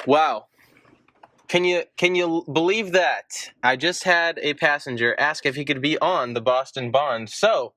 Wow. Can you believe that? I just had a passenger ask if he could be on the Boston Bond. So,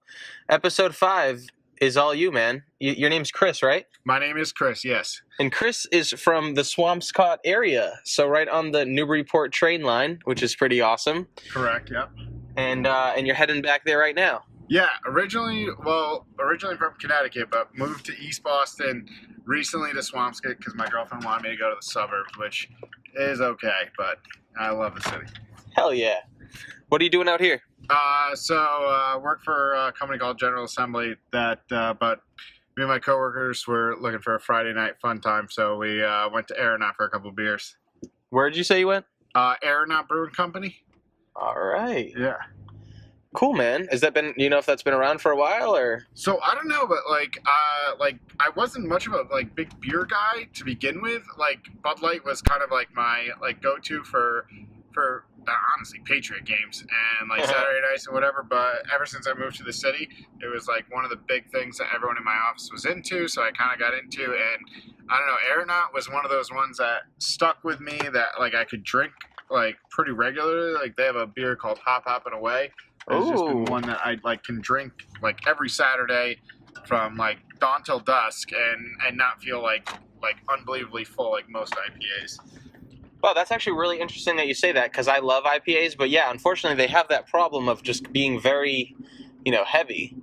episode 5 is all you, man. Your name's Chris, right? My name is Chris, yes. And Chris is from the Swampscott area, so right on the Newburyport train line, which is pretty awesome. Correct, yep. And you're heading back there right now. Yeah, originally from Connecticut, but moved to East Boston recently to Swampscott because my girlfriend wanted me to go to the suburbs, which is okay, but I love the city. Hell yeah. What are you doing out here? Work for a company called General Assembly but me and my coworkers were looking for a Friday night fun time, so we went to Aeronaut for a couple of beers. Where did you say you went? Aeronaut Brewing Company. All right. Yeah. Cool, man. Has that been, if that's been around for a while, or? So I don't know, but I wasn't much of a big beer guy to begin with. Bud Light was kind of like my go-to for honestly Patriot games and Saturday nights and whatever. But ever since I moved to the city, it was one of the big things that everyone in my office was into. So I kind of got into, and I don't know, Aeronaut was one of those ones that stuck with me that I could drink pretty regularly. They have a beer called Hop and Away. It's just been one that I can drink every Saturday from dawn till dusk and not feel unbelievably full like most IPAs. Well, that's actually really interesting that you say that because I love IPAs, but yeah, unfortunately they have that problem of just being very, heavy.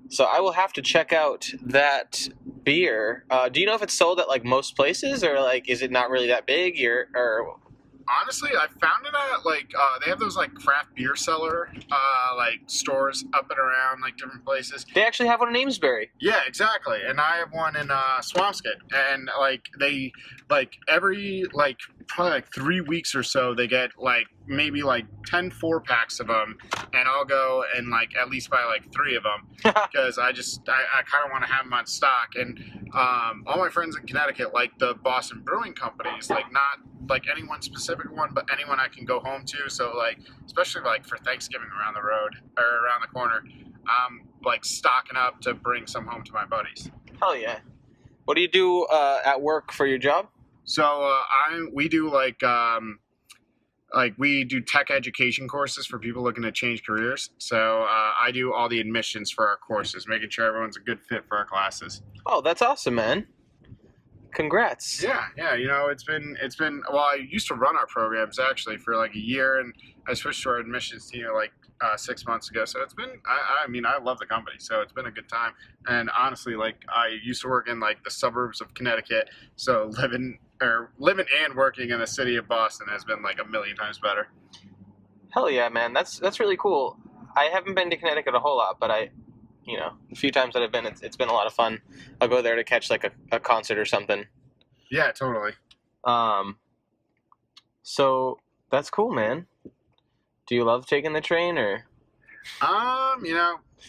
So I will have to check out that beer. Do you know if it's sold at most places or is it not really that big or? Honestly, I found it at they have those craft beer cellar stores up and around different places. They actually have one in Amesbury. Yeah, exactly. And I have one in Swampscott, and they every probably 3 weeks or so they get maybe 10 4-packs of them, and I'll go and at least buy 3 of them because I kind of want to have them on stock. And all my friends in Connecticut like the Boston Brewing Companies, not any one specific one, but anyone I can go home to. So especially for Thanksgiving around the road or around the corner, I'm stocking up to bring some home to my buddies. Hell yeah. What do you do at work for your job? So we do we do tech education courses for people looking to change careers. So I do all the admissions for our courses, making sure everyone's a good fit for our classes. Oh, that's awesome, man. Congrats. Yeah. It's been well, I used to run our programs actually for a year, and I switched to our admissions team 6 months ago. So it's been I love the company, so it's been a good time. And honestly, I used to work in the suburbs of Connecticut, so living and working in the city of Boston has been a million times better. Hell yeah, man. That's really cool. I haven't been to Connecticut a whole lot, but the few times that I've been, it's been a lot of fun. I'll go there to catch a concert or something. Yeah, totally. So that's cool, man. Do you love taking the train or?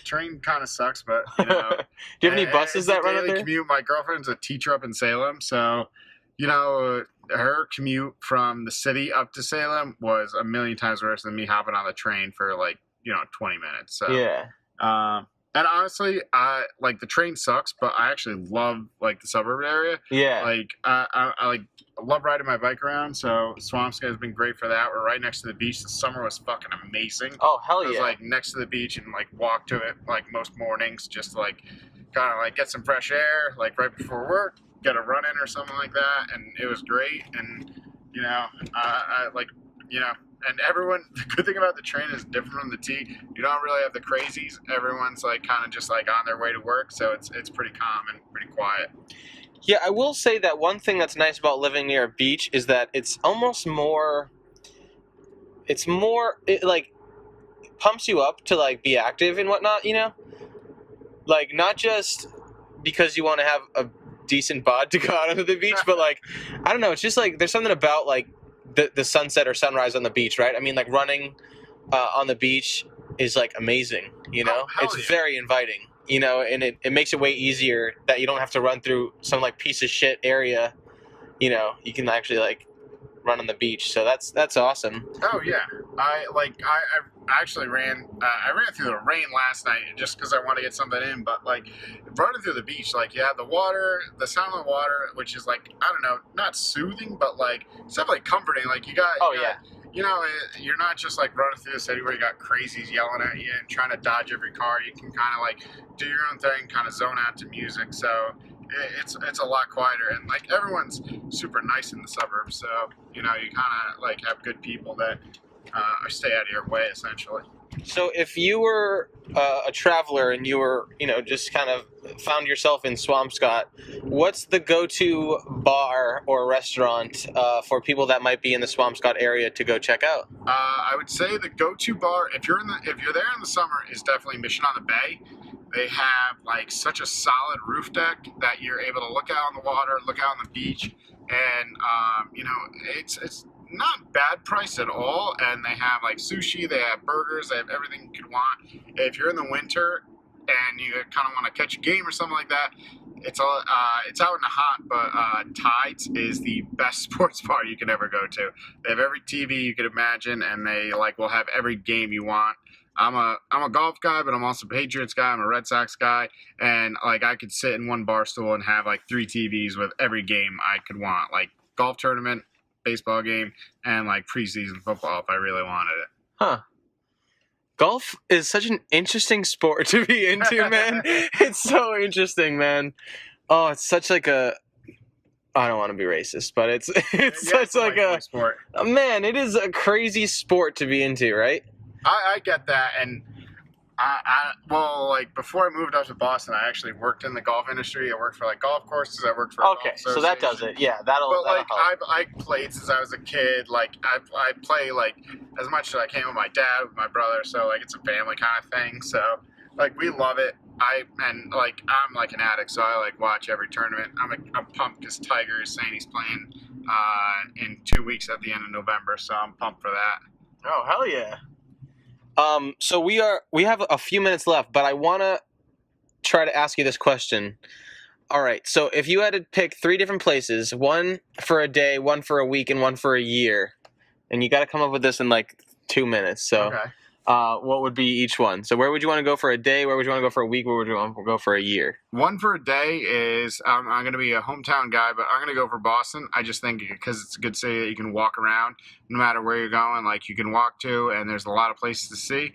Train kind of sucks, but do you have any buses that run up there? Commute. My girlfriend's a teacher up in Salem, so her commute from the city up to Salem was a million times worse than me hopping on the train for 20 minutes. So yeah. And honestly, the train sucks, but I actually love the suburb area. Yeah. I love riding my bike around. So Swampscott has been great for that. We're right next to the beach. The summer was fucking amazing. Oh hell yeah! I was next to the beach and walk to it most mornings just to kind of get some fresh air right before work, get a run in or something like that, and it was great. And and everyone, the good thing about the train is different from the T. You don't really have the crazies. Everyone's kind of just on their way to work, so it's pretty calm and pretty quiet. Yeah, I will say that one thing that's nice about living near a beach is that it's almost more. It pumps you up to be active and whatnot, not just because you want to have a decent bod to go out onto the beach, but I don't know, it's just there's something about the sunset or sunrise on the beach, right? I mean, running on the beach is amazing, it's very inviting, and it makes it way easier that you don't have to run through some piece of shit area, you can actually run on the beach. So that's awesome. Oh yeah. I actually ran. I ran through the rain last night just because I want to get something in. But like running through the beach, like you have the water, the sound of the water, which is like I don't know, not soothing, but like it's definitely comforting. Like you got. You know, you're not just like running through the city where you got crazies yelling at you and trying to dodge every car. You can kind of like do your own thing, kind of zone out to music. So it's a lot quieter, and like everyone's super nice in the suburbs. So you know, you kind of like have good people that stay out of your way, essentially. So if you were a traveler and you were, just kind of found yourself in Swampscott, what's the go-to bar or restaurant for people that might be in the Swampscott area to go check out? I would say the go-to bar, if you're there in the summer, is definitely Mission on the Bay. They have like such a solid roof deck that you're able to look out on the water, look out on the beach, and it's not bad price at all. And they have like sushi, they have burgers, they have everything you could want. If you're in the winter and you kind of want to catch a game or something like that, it's out in the hot, but Tides is the best sports bar you can ever go to. They have every TV you could imagine, and they like will have every game you want. I'm a golf guy, but I'm also a Patriots guy. I'm a Red Sox guy, and like I could sit in one bar stool and have like 3 TVs with every game I could want, like golf tournament, baseball game, and like preseason football if I really wanted it. Huh. Golf is such an interesting sport to be into, man. It's so interesting, man. Oh, it's such like a. I don't want to be racist, but it's such like a sport. Man, it is a crazy sport to be into, right? I get that, and well, like before I moved up to Boston, I actually worked in the golf industry. I worked for like golf courses. I worked for so that does it. Yeah, that'll. But like help. I played since I was a kid. Like I play like as much as I can with my dad, with my brother. So like it's a family kind of thing. So like we love it. I'm like an addict, so I like watch every tournament. I'm pumped because Tiger is saying he's playing in 2 weeks at the end of November. So I'm pumped for that. Oh hell yeah. So we have a few minutes left, but I want to try to ask you this question. All right. So if you had to pick 3 different places, one for a day, one for a week, and one for a year, and you got to come up with this in like 2 minutes. So, okay. What would be each one? So where would you want to go for a day? Where would you want to go for a week? Where would you want to go for a year? One for a day is I'm going to be a hometown guy, but I'm going to go for Boston. I just think because it's a good city that you can walk around no matter where you're going. Like you can walk to, and there's a lot of places to see.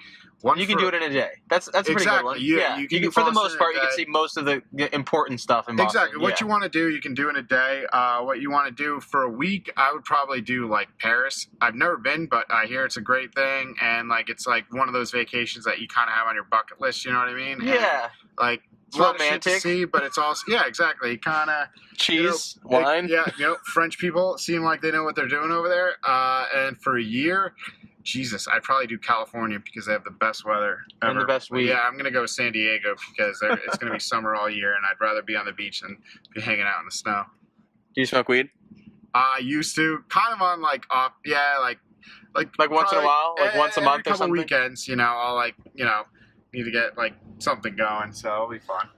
You can do it in a day. That's a pretty good one. Yeah, you can for the most part, you can see most of the important stuff in Boston. Exactly. What you want to do, you can do in a day. What you want to do for a week, I would probably do like Paris. I've never been, but I hear it's a great thing, and like it's like one of those vacations that you kind of have on your bucket list. You know what I mean? Yeah. And, like it's romantic. To see, but it's also exactly. Kind of cheese, wine. French people seem like they know what they're doing over there. And for a year. Jesus, I'd probably do California because they have the best weather ever. And the best weed. Yeah, I'm going to go San Diego because it's going to be summer all year, and I'd rather be on the beach than be hanging out in the snow. Do you smoke weed? I used to. Kind of on like off, like once in a while? Like once a month or something? Weekends, I'll need to get like something going, so it'll be fun.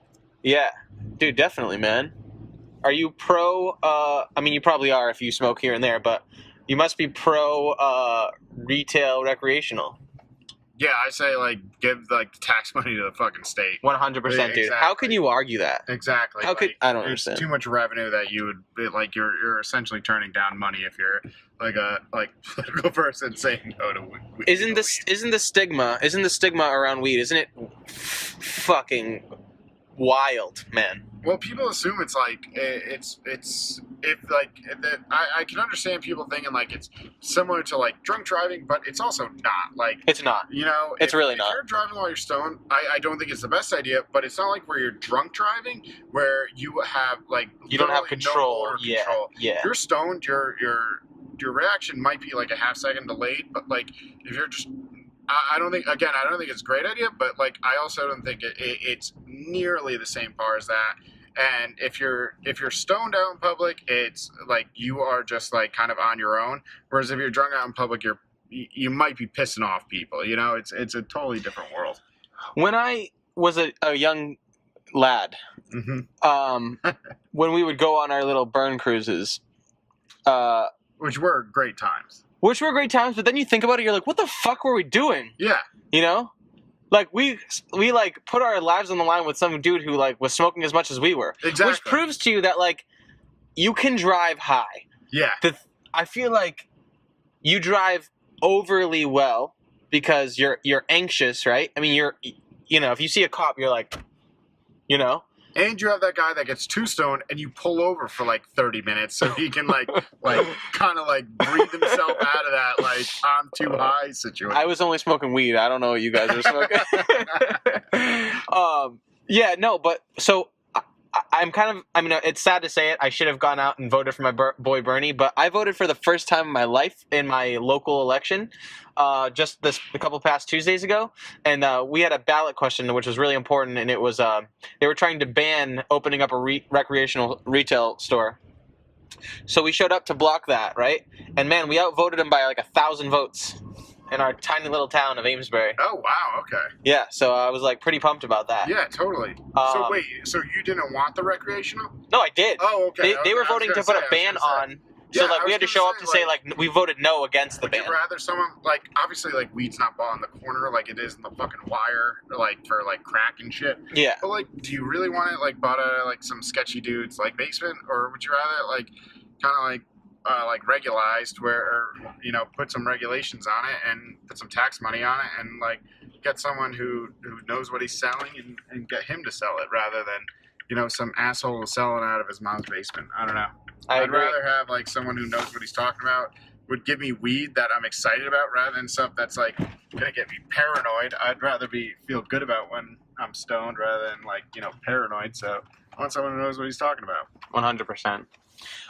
Yeah. Dude, definitely, man. Are you pro, I mean, you probably are if you smoke here and there, but you must be pro retail recreational. Yeah, I say like give like the tax money to the fucking state. 100%, dude. Exactly. How can you argue that? Exactly. I don't understand. There's too much revenue that you would like. You're essentially turning down money if you're like a political person saying no to weed. Isn't the stigma around weed? Isn't it fucking wild, man? Well, people assume it's like I can understand people thinking like it's similar to like drunk driving, but it's also not. Like it's not. It's really not. If you're driving while you're stoned, I don't think it's the best idea. But it's not like where you're drunk driving, where you have like you don't have control. No control. Yeah. If you're stoned, your reaction might be like a half second delayed. But like if you're just I don't think it's a great idea, but like I also don't think it's nearly the same par as that. And if you're stoned out in public, it's like you are just like kind of on your own. Whereas if you're drunk out in public, you might be pissing off people. It's a totally different world. When I was a young lad, when we would go on our little burn cruises, which were great times. which were great times. But then you think about it, you're like, what the fuck were we doing? Yeah. You know, like we like put our lives on the line with some dude who like was smoking as much as we were. Exactly. Which proves to you that like you can drive high. Yeah. I feel like you drive overly well because you're anxious, right? I mean, you know, if you see a cop, you're like, you know. And you have that guy that gets too stoned and you pull over for like 30 minutes so he can like kind of like breathe himself out of that like I'm too high situation. I was only smoking weed. I don't know what you guys are smoking. Yeah, no, but so I'm kind of, I mean, it's sad to say it. I should have gone out and voted for my boy Bernie, but I voted for the first time in my life in my local election just a couple past Tuesdays ago. And we had a ballot question, which was really important. And it was, they were trying to ban opening up a recreational retail store. So we showed up to block that, right? And man, we outvoted them by like 1,000 votes in our tiny little town of Amesbury. Oh, wow. Okay. Yeah, so I was like pretty pumped about that. Yeah, totally. So wait, so you didn't want the recreational? No, I did. Oh, okay. They were voting to put a ban on. So like we had to show up to say like we voted no against the ban. Would you rather someone like obviously like weed's not bought on the corner like it is in the fucking wire like for like crack and shit. Yeah. But like, do you really want it like bought at like some sketchy dude's like basement, or would you rather like kind of like regularized where, or, you know, put some regulations on it and put some tax money on it and like get someone who knows what he's selling and get him to sell it rather than, you know, some asshole selling out of his mom's basement. I don't know. I'd rather have like someone who knows what he's talking about, would give me weed that I'm excited about rather than stuff that's like gonna get me paranoid. I'd rather feel good about when I'm stoned rather than like, you know, paranoid. So I want someone who knows what he's talking about. 100%.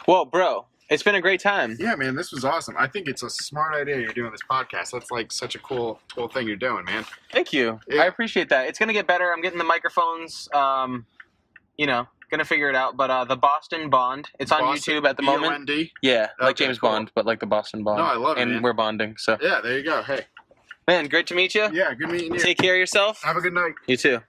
Well, bro, it's been a great time. Yeah, man, this was awesome. I think it's a smart idea you're doing this podcast. That's like such a cool thing you're doing, man. Thank you. Yeah. I appreciate that. It's gonna get better. I'm getting the microphones. You know, gonna figure it out. But the Boston Bond, it's on YouTube at the moment. B-O-N-D? Yeah, like Okay, James cool. Bond, but like the Boston Bond. No, I love it, and man. we're bonding. So Yeah, there you go. Hey. man, great to meet you. Yeah, good meeting you. Take care of yourself. Have a good night. You too.